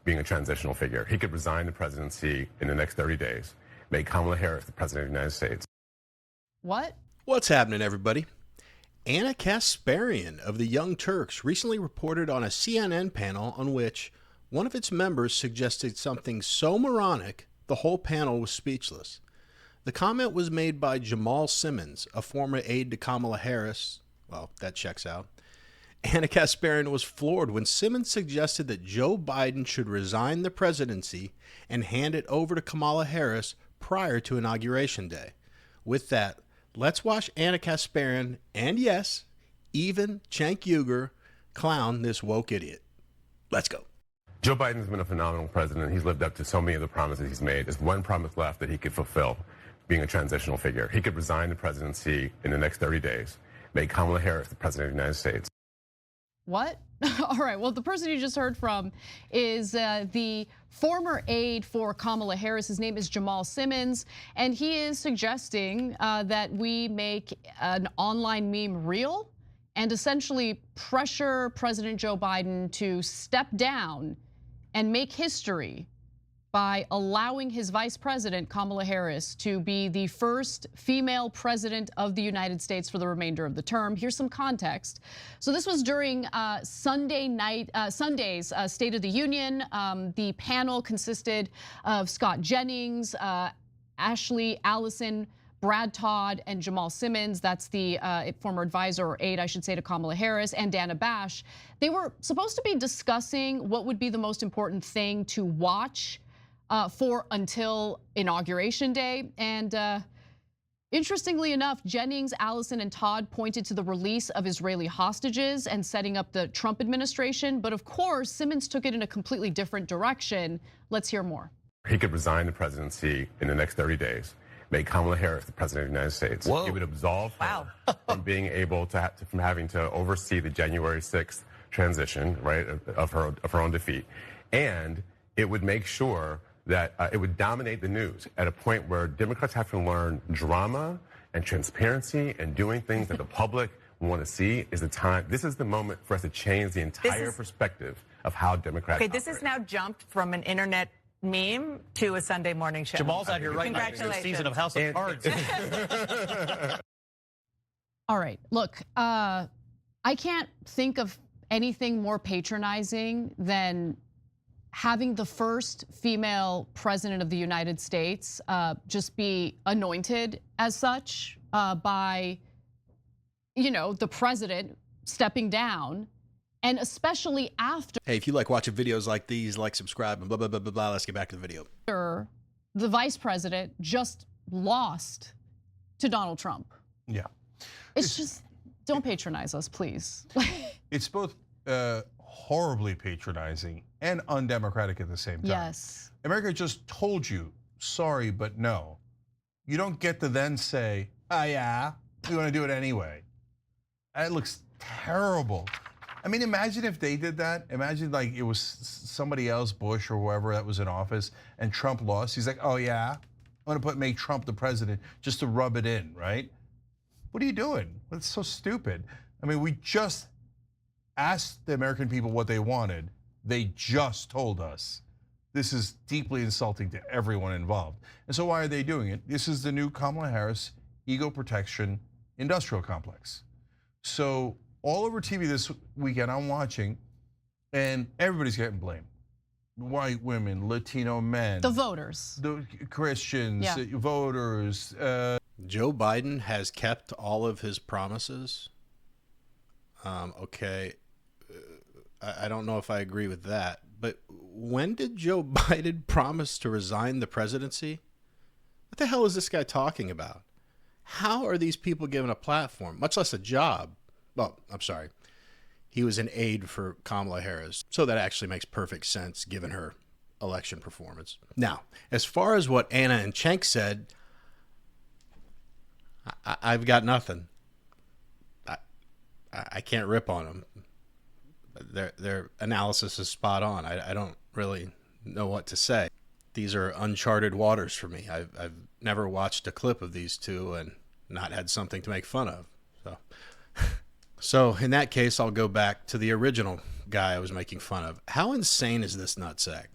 being a transitional figure. He could resign the presidency in the next 30 days, make Kamala Harris the president of the United States. What? What's happening, everybody? Ana Kasparian of the Young Turks recently reported on a CNN panel on which one of its members suggested something so moronic the whole panel was speechless. The comment was made by Jamal Simmons, a former aide to Kamala Harris. Well, that checks out. Ana Kasparian was floored when Simmons suggested that Joe Biden should resign the presidency and hand it over to Kamala Harris prior to Inauguration Day. With that, let's watch Ana Kasparian and, yes, even Cenk Uygur clown this woke idiot. Let's go. Joe Biden's been a phenomenal president. He's lived up to so many of the promises he's made. There's one promise left that he could fulfill, being a transitional figure. He could resign the presidency in the next 30 days, make Kamala Harris the president of the United States. What? All right, well, the person you just heard from is the former aide for Kamala Harris. His name is Jamal Simmons, and he is suggesting that we make an online meme real and essentially pressure President Joe Biden to step down and make history by allowing his vice president, Kamala Harris, to be the first female president of the United States for the remainder of the term. Here's some context. So this was during Sunday's State of the Union. The panel consisted of Scott Jennings, Ashley Allison, Brad Todd, and Jamal Simmons. That's the former advisor or aide, I should say, to Kamala Harris, and Dana Bash. They were supposed to be discussing what would be the most important thing to watch for until Inauguration Day. And interestingly enough, Jennings, Allison, and Todd pointed to the release of Israeli hostages and setting up the Trump administration. But of course, Simmons took it in a completely different direction. Let's hear more. He could resign the presidency in the next 30 days, make Kamala Harris the president of the United States. Whoa. It would absolve her from being able to from having to oversee the January 6th transition, right, of her own defeat. And it would make sure that it would dominate the news at a point where Democrats have to learn drama and transparency and doing things that the public want to see is the time. This is the moment for us to change the entire perspective of how Democrats operate. This has now jumped from an internet meme to a Sunday morning show. Jamal's out here right now. It's a season of House of Cards. All right, look, I can't think of anything more patronizing than having the first female president of the United States just be anointed as such by, the president stepping down, and especially after. Hey, if you like watching videos like these, like, subscribe, and blah, blah, blah, blah, blah. Let's get back to the video. The vice president just lost to Donald Trump. Yeah. It's just, don't patronize us, please. It's both horribly patronizing and undemocratic at the same time. Yes. America just told you, sorry, but no. You don't get to then say, oh yeah, we want to do it anyway. That looks terrible. I mean, imagine if they did that. Imagine like it was somebody else, Bush or whoever that was in office, and Trump lost. He's like, oh yeah, I'm gonna make Trump the president just to rub it in, right? What are you doing? That's so stupid. I mean, we just asked the American people what they wanted. They just told us. This is deeply insulting to everyone involved. And so why are they doing it? This is the new Kamala Harris ego protection industrial complex. So all over TV this weekend, I'm watching, and everybody's getting blamed. White women, Latino men. The voters. The Christians, voters. Joe Biden has kept all of his promises. Okay, I don't know if I agree with that, but when did Joe Biden promise to resign the presidency? What the hell is this guy talking about? How are these people given a platform, much less a job? Well, I'm sorry. He was an aide for Kamala Harris, so that actually makes perfect sense given her election performance. Now, as far as what Ana and Cenk said, I've got nothing. I can't rip on them. Their analysis is spot on. I don't really know what to say. These are uncharted waters for me. I've never watched a clip of these two and not had something to make fun of. So in that case, I'll go back to the original guy I was making fun of. How insane is this nutsack?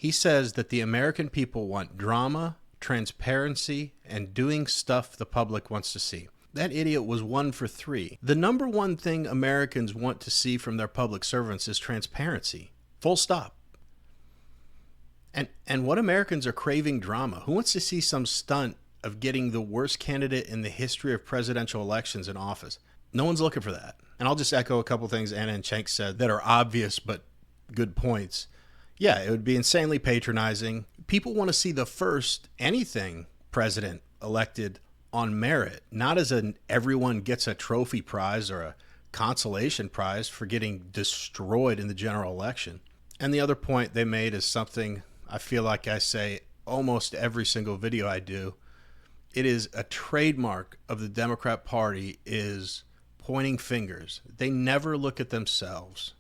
He says that the American people want drama, transparency, and doing stuff the public wants to see. That idiot was 1 for 3. The number one thing Americans want to see from their public servants is transparency. Full stop. And what Americans are craving drama. Who wants to see some stunt of getting the worst candidate in the history of presidential elections in office? No one's looking for that. And I'll just echo a couple things Anna and Cenk said that are obvious but good points. Yeah, it would be insanely patronizing. People want to see the first anything president elected on merit, not as an everyone gets a trophy prize or a consolation prize for getting destroyed in the general election. And the other point they made is something I feel like I say almost every single video I do. It is a trademark of the Democrat Party is pointing fingers. They never look at themselves.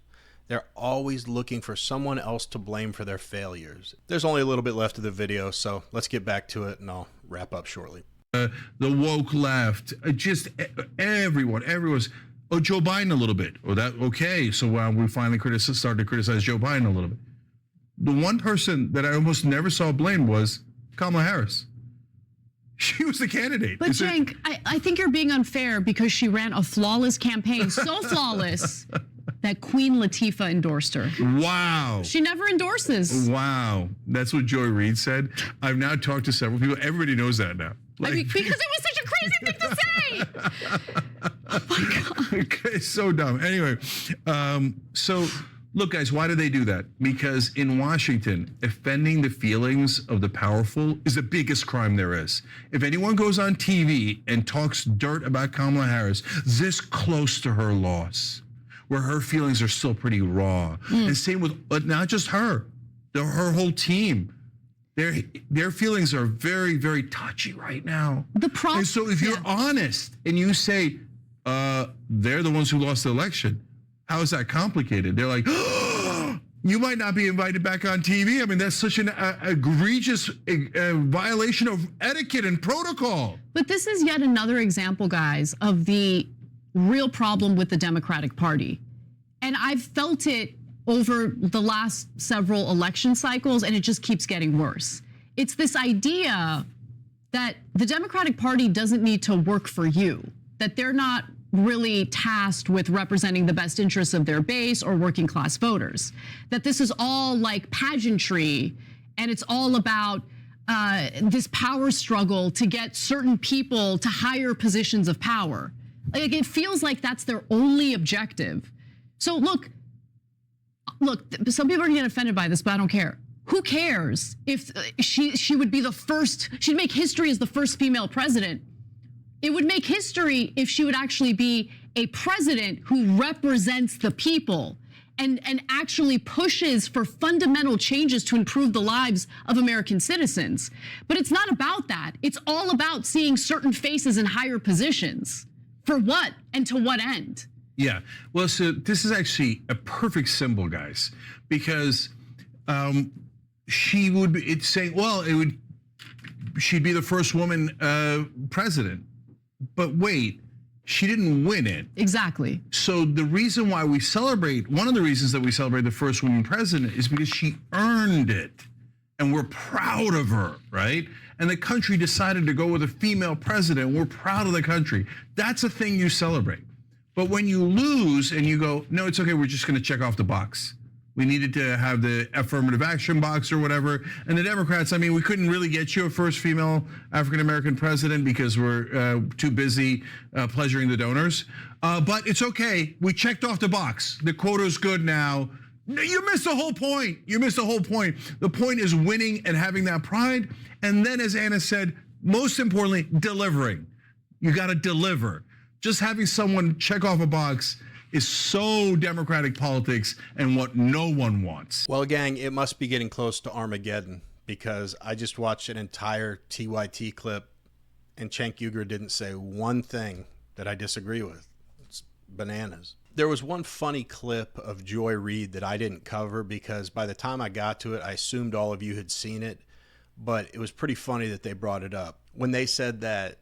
They're always looking for someone else to blame for their failures. There's only a little bit left of the video, so let's get back to it and I'll wrap up shortly. The woke left, just everyone's, oh, Joe Biden a little bit. Oh, that, okay, so we finally started to criticize Joe Biden a little bit. The one person that I almost never saw blamed was Kamala Harris. She was the candidate. But Cenk, I think you're being unfair because she ran a flawless campaign, so flawless that Queen Latifah endorsed her. Wow. She never endorses. Wow. That's what Joy Reid said. I've now talked to several people. Everybody knows that now. Like, because it was such a crazy thing to say. Oh my God. Okay, so dumb. Anyway, so look, guys, why do they do that? Because in Washington, offending the feelings of the powerful is the biggest crime there is. If anyone goes on TV and talks dirt about Kamala Harris, this close to her loss, where her feelings are still pretty raw. And same with not just her, her whole team. Their feelings are very, very touchy right now. And so if you're honest and you say they're the ones who lost the election, how is that complicated? They're like, oh, you might not be invited back on TV. I mean, that's such an egregious violation of etiquette and protocol. But this is yet another example, guys, of the real problem with the Democratic Party. And I've felt it over the last several election cycles, and it just keeps getting worse. It's this idea that the Democratic Party doesn't need to work for you, that they're not really tasked with representing the best interests of their base or working class voters, that this is all like pageantry, and it's all about this power struggle to get certain people to higher positions of power. Like, it feels like that's their only objective. So look, some people are gonna get offended by this, but I don't care. Who cares if she would be the first, she'd make history as the first female president. It would make history if she would actually be a president who represents the people and actually pushes for fundamental changes to improve the lives of American citizens. But it's not about that. It's all about seeing certain faces in higher positions. For what and to what end? Yeah, well, so this is actually a perfect symbol, guys, because she would be, it's saying, well, she'd be the first woman president. But wait, she didn't win it. Exactly. So the reason why we celebrate, one of the reasons that we celebrate the first woman president is because she earned it. And we're proud of her, right? And the country decided to go with a female president. We're proud of the country. That's a thing you celebrate. But when you lose and you go, no, it's okay, we're just gonna check off the box. We needed to have the affirmative action box or whatever. And the Democrats, I mean, we couldn't really get you a first female African-American president because we're too busy pleasuring the donors. But it's okay, we checked off the box. The quota's good now. You missed the whole point. You missed the whole point. The point is winning and having that pride. And then, as Anna said, most importantly, delivering. You gotta deliver. Just having someone check off a box is so Democratic politics and what no one wants. Well, gang, it must be getting close to Armageddon because I just watched an entire TYT clip and Cenk Uygur didn't say one thing that I disagree with. It's bananas. There was one funny clip of Joy Reid that I didn't cover because by the time I got to it, I assumed all of you had seen it, but it was pretty funny that they brought it up. When they said that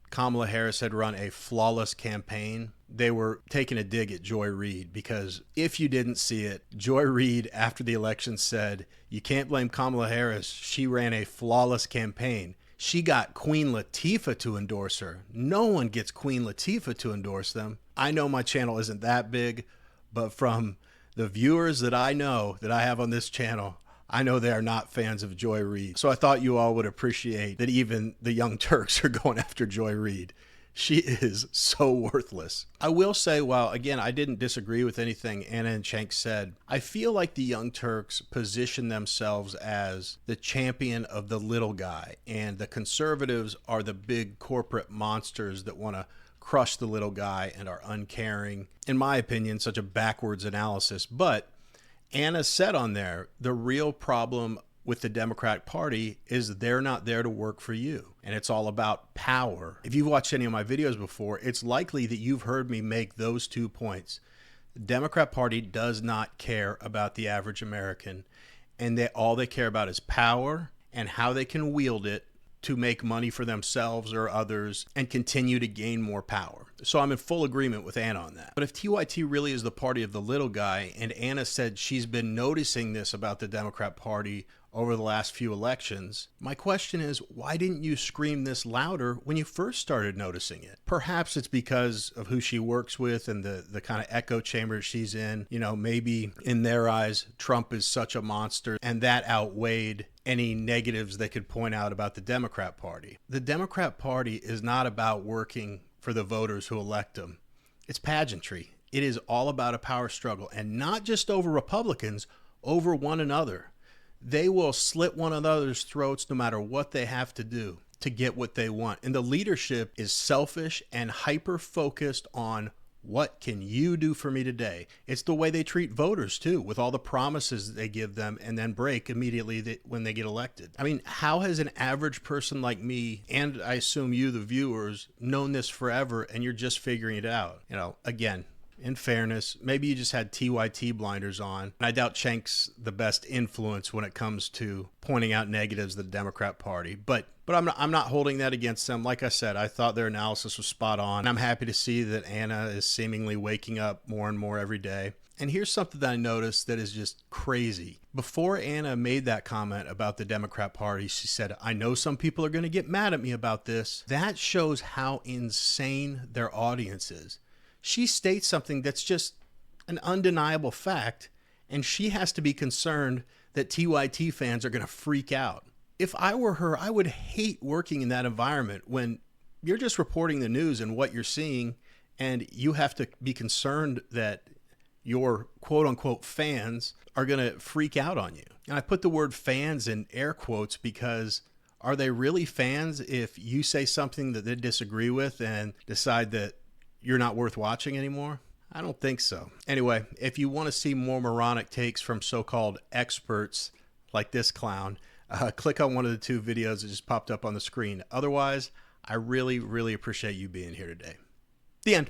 Kamala Harris had run a flawless campaign, they were taking a dig at Joy Reid, because if you didn't see it, Joy Reid after the election said, you can't blame Kamala Harris. She ran a flawless campaign. She got Queen Latifah to endorse her. No one gets Queen Latifah to endorse them. I know my channel isn't that big, but from the viewers that I know that I have on this channel, I know they are not fans of Joy Reid. So I thought you all would appreciate that even the Young Turks are going after Joy Reid. She is so worthless. I will say, while again, I didn't disagree with anything Anna and Cenk said, I feel like the Young Turks position themselves as the champion of the little guy, and the conservatives are the big corporate monsters that want to crush the little guy and are uncaring. In my opinion, such a backwards analysis. But Anna said on there, the real problem with the Democratic Party is they're not there to work for you. And it's all about power. If you've watched any of my videos before, it's likely that you've heard me make those 2 points. The Democrat Party does not care about the average American, and all they care about is power and how they can wield it to make money for themselves or others and continue to gain more power. So I'm in full agreement with Anna on that. But if TYT really is the party of the little guy, and Anna said she's been noticing this about the Democrat Party over the last few elections, my question is, why didn't you scream this louder when you first started noticing it? Perhaps it's because of who she works with and the kind of echo chamber she's in. You know, maybe in their eyes, Trump is such a monster, and that outweighed any negatives they could point out about the Democrat Party. The Democrat Party is not about working for the voters who elect them. It's pageantry. It is all about a power struggle, and not just over Republicans, over one another. They will slit one another's throats no matter what they have to do to get what they want. And the leadership is selfish and hyper-focused on what can you do for me today? It's the way they treat voters too, with all the promises they give them and then break immediately when they get elected. I mean, how has an average person like me, and I assume you, the viewers, known this forever and you're just figuring it out? You know, again, in fairness, maybe you just had TYT blinders on. I doubt Cenk's the best influence when it comes to pointing out negatives of the Democrat Party. But I'm not holding that against them. Like I said, I thought their analysis was spot on. I'm happy to see that Anna is seemingly waking up more and more every day. And here's something that I noticed that is just crazy. Before Anna made that comment about the Democrat Party, she said, I know some people are going to get mad at me about this. That shows how insane their audience is. She states something that's just an undeniable fact, and she has to be concerned that TYT fans are going to freak out. If I were her, I would hate working in that environment when you're just reporting the news and what you're seeing, and you have to be concerned that your quote-unquote fans are going to freak out on you. And I put the word fans in air quotes because are they really fans if you say something that they disagree with and decide that you're not worth watching anymore? I don't think so. Anyway, if you want to see more moronic takes from so-called experts like this clown, click on one of the 2 videos that just popped up on the screen. Otherwise, I really, really appreciate you being here today. The end.